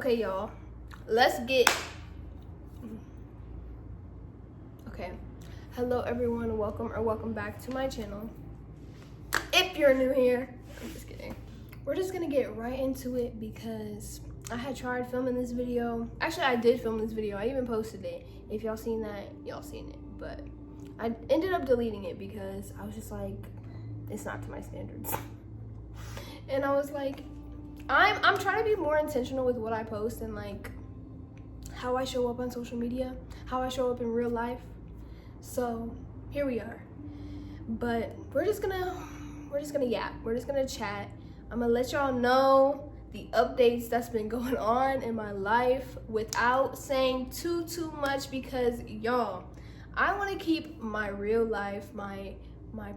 Okay, y'all, let's get, okay. Hello everyone, welcome back to my channel. If you're new here, I'm just kidding. We're just gonna get right into it because I had tried filming this video. Actually, I did film this video. I even posted it. If y'all seen that, y'all seen it. But I ended up deleting it because I was just like, it's not to my standards. And I was like, I'm trying to be more intentional with what I post and like how I show up on social media, how I show up in real life. So here we are. But we're just gonna yap. We're just gonna chat. I'm gonna let y'all know the updates that's been going on in my life without saying too much because y'all, I want to keep my real life, my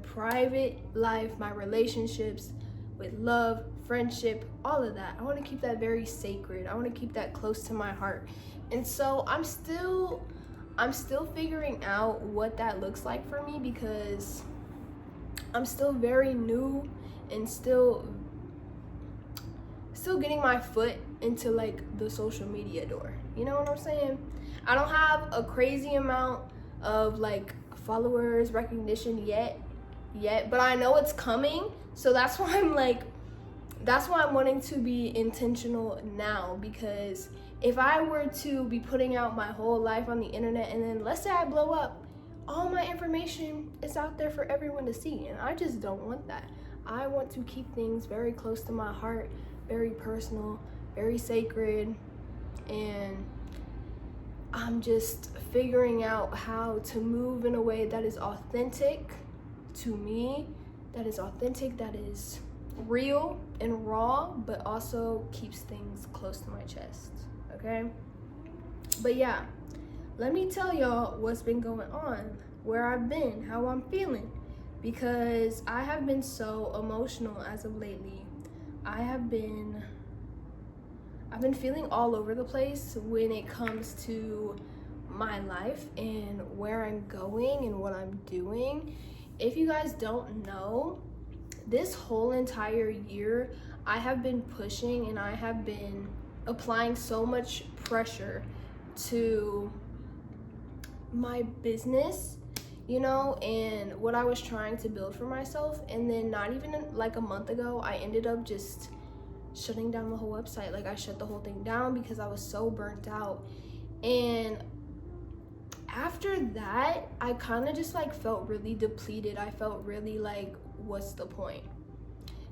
private life, my relationships with love, friendship, all of that. I want to keep that very sacred. I want to keep that close to my heart. And so I'm still figuring out what that looks like for me because I'm still very new and still getting my foot into like the social media door. You know what I'm saying? I don't have a crazy amount of like followers, recognition yet, but I know it's coming. So that's why I'm wanting to be intentional now, because if I were to be putting out my whole life on the internet and then let's say I blow up, all my information is out there for everyone to see, and I just don't want that. I want to keep things very close to my heart, very personal, very sacred, and I'm just figuring out how to move in a way that is authentic to me, that is authentic, that is real and raw, but also keeps things close to my chest, okay? But yeah, let me tell y'all what's been going on, where I've been, how I'm feeling, because I have been so emotional as of lately. I've been feeling all over the place when it comes to my life and where I'm going and what I'm doing. If you guys don't know, this whole entire year I have been pushing and I have been applying so much pressure to my business, you know, and what I was trying to build for myself. And then not even like a month ago, I ended up just shutting down the whole website. Like I shut the whole thing down because I was so burnt out. And after that, I kind of just like felt really depleted. I felt really like, what's the point?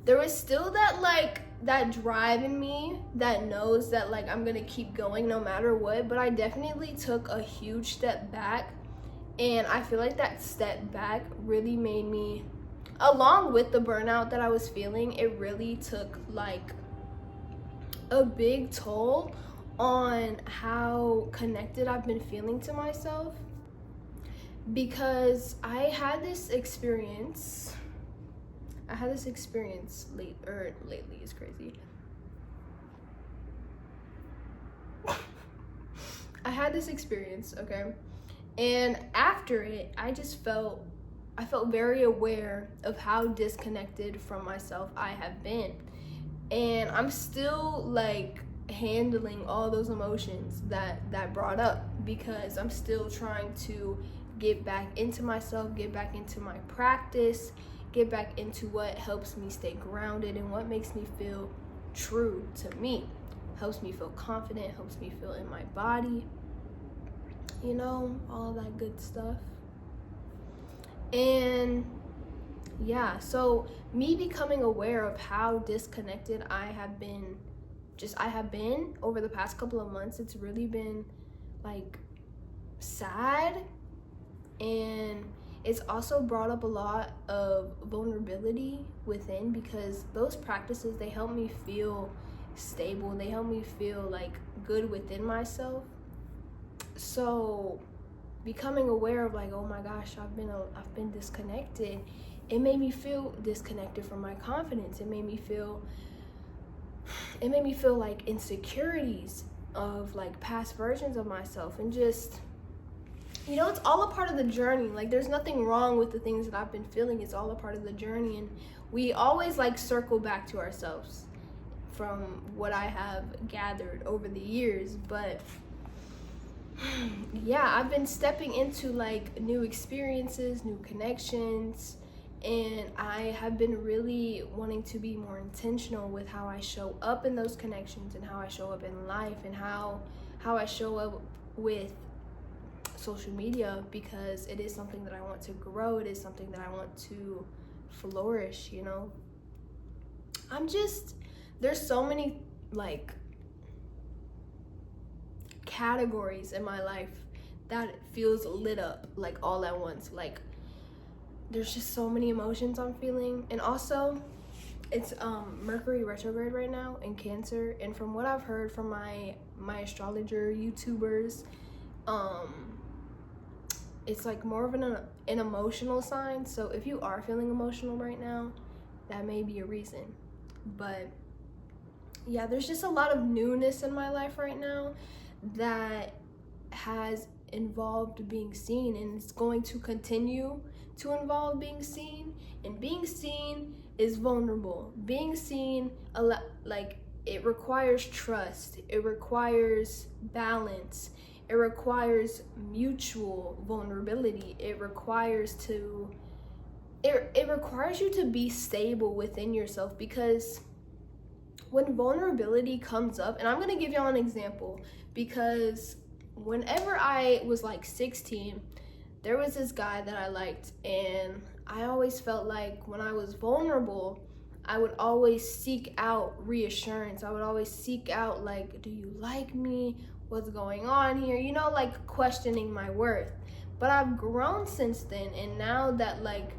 There was still that drive in me that knows that like I'm gonna keep going no matter what, but I definitely took a huge step back. And I feel like that step back really made me, along with the burnout that I was feeling, it really took like a big toll on how connected I've been feeling to myself. Because I had this experience lately is crazy. I had this experience, okay? And after it, I felt very aware of how disconnected from myself I have been. And I'm still like handling all those emotions that brought up, because I'm still trying to get back into myself, get back into my practice, get back into what helps me stay grounded and what makes me feel true to me, helps me feel confident, helps me feel in my body, you know, all that good stuff. And yeah, so me becoming aware of how disconnected I have been over the past couple of months, it's really been like sad. And it's also brought up a lot of vulnerability within, because those practices, they help me feel stable, they help me feel like good within myself. So becoming aware of like, oh my gosh, I've been disconnected, it made me feel disconnected from my confidence. It made me feel like insecurities of like past versions of myself, and just, you know, it's all a part of the journey. Like there's nothing wrong with the things that I've been feeling. It's all a part of the journey, and we always like circle back to ourselves from what I have gathered over the years. But yeah, I've been stepping into like new experiences, new connections, and I have been really wanting to be more intentional with how I show up in those connections and how I show up in life and how I show up with social media, because it is something that I want to grow. It is something that I want to flourish, you know. There's so many like categories in my life that feels lit up like all at once. Like there's just so many emotions I'm feeling. And also it's Mercury retrograde right now in Cancer, and from what I've heard from my astrologer YouTubers, it's like more of an emotional sign. So if you are feeling emotional right now, that may be a reason. But yeah, there's just a lot of newness in my life right now that has involved being seen, and it's going to continue to involve being seen. And being seen is vulnerable. Being seen, like, it requires trust, it requires balance, it requires mutual vulnerability, it requires you to be stable within yourself. Because when vulnerability comes up, and I'm gonna give y'all an example, because whenever I was like 16, there was this guy that I liked, and I always felt like when I was vulnerable, I would always seek out reassurance. I would always seek out, like, do you like me? What's going on here? You know, like questioning my worth. But I've grown since then, and now that like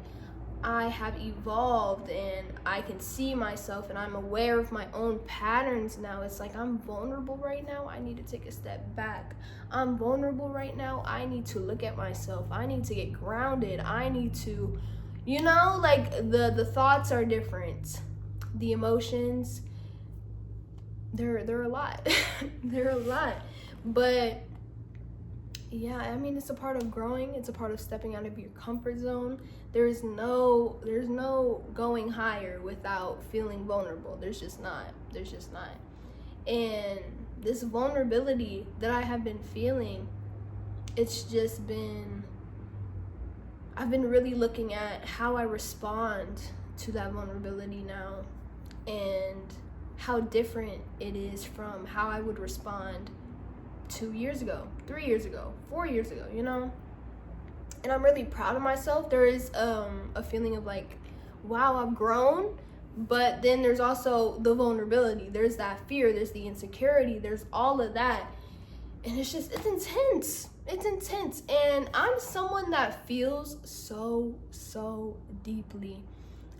I have evolved and I can see myself and I'm aware of my own patterns now, it's like I'm vulnerable right now, I need to take a step back. I'm vulnerable right now, I need to look at myself. I need to get grounded. I need to, you know, like the thoughts are different. The emotions, they're a lot. They're a lot. But yeah, I mean, it's a part of growing. It's a part of stepping out of your comfort zone. There's no going higher without feeling vulnerable. There's just not. And this vulnerability that I have been feeling, I've been really looking at how I respond to that vulnerability now, and how different it is from how I would respond 2 years ago, 3 years ago, 4 years ago, you know? And I'm really proud of myself. There is a feeling of like, wow, I've grown. But then there's also the vulnerability. There's that fear, there's the insecurity, there's all of that. And it's intense. It's intense. And I'm someone that feels so deeply.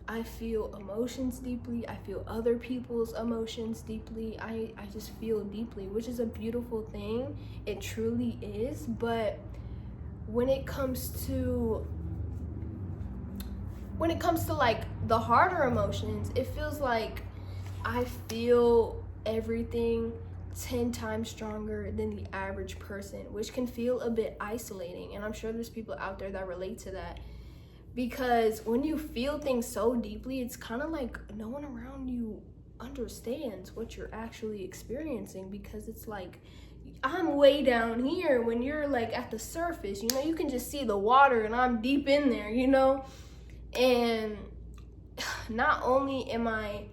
I feel emotions deeply. I feel other people's emotions deeply. I just feel deeply, which is a beautiful thing. It truly is. But when it comes to like the harder emotions, it feels like I feel everything 10 times stronger than the average person, which can feel a bit isolating. And I'm sure there's people out there that relate to that. Because when you feel things so deeply, it's kind of like no one around you understands what you're actually experiencing, because it's like I'm way down here when you're like at the surface, you know, you can just see the water and I'm deep in there, you know. And not only am I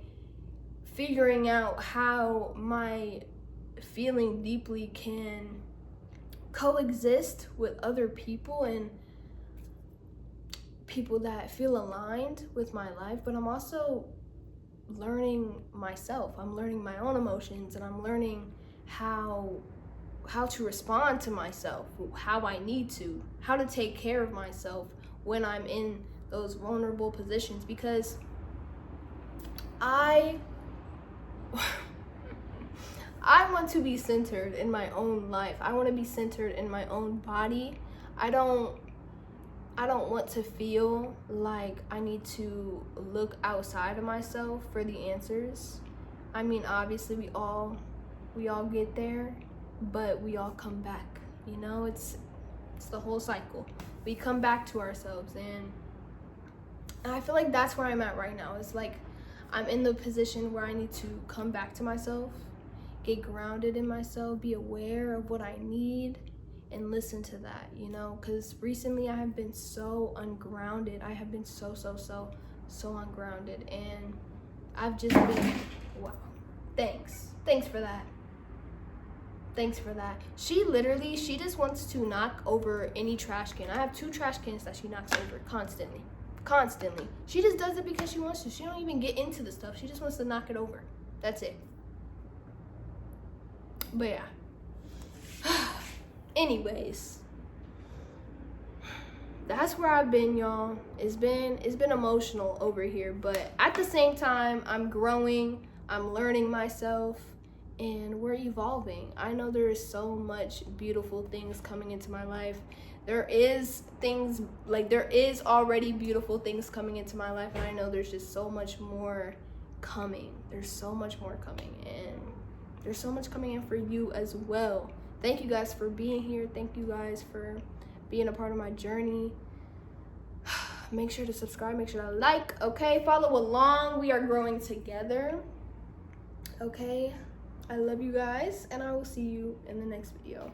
figuring out how my feeling deeply can coexist with other people and people that feel aligned with my life, but I'm also learning myself. I'm learning my own emotions, and I'm learning how to respond to myself, how I need to, how to take care of myself when I'm in those vulnerable positions. Because I want to be centered in my own life. I want to be centered in my own body. I don't want to feel like I need to look outside of myself for the answers. I mean, obviously we all get there, but we all come back, you know. It's the whole cycle. We come back to ourselves, and I feel like that's where I'm at right now. It's like I'm in the position where I need to come back to myself, get grounded in myself, be aware of what I need, and listen to that, you know, because recently I have been so ungrounded. I have been so ungrounded, and I've just been, wow, thanks for that. Thanks for that. She just wants to knock over any trash can. I have 2 trash cans that she knocks over constantly. She just does it because she wants to. She don't even get into the stuff. She just wants to knock it over. That's it. But yeah. Anyways, that's where I've been, y'all. It's been emotional over here, but at the same time, I'm growing, I'm learning myself, and we're evolving. I know there is so much beautiful things coming into my life. There is already beautiful things coming into my life, and I know there's just so much more coming. There's so much more coming, and there's so much coming in for you as well. Thank you guys for being here. Thank you guys for being a part of my journey. Make sure to subscribe, make sure to like, okay? Follow along. We are growing together, okay? I love you guys, and I will see you in the next video.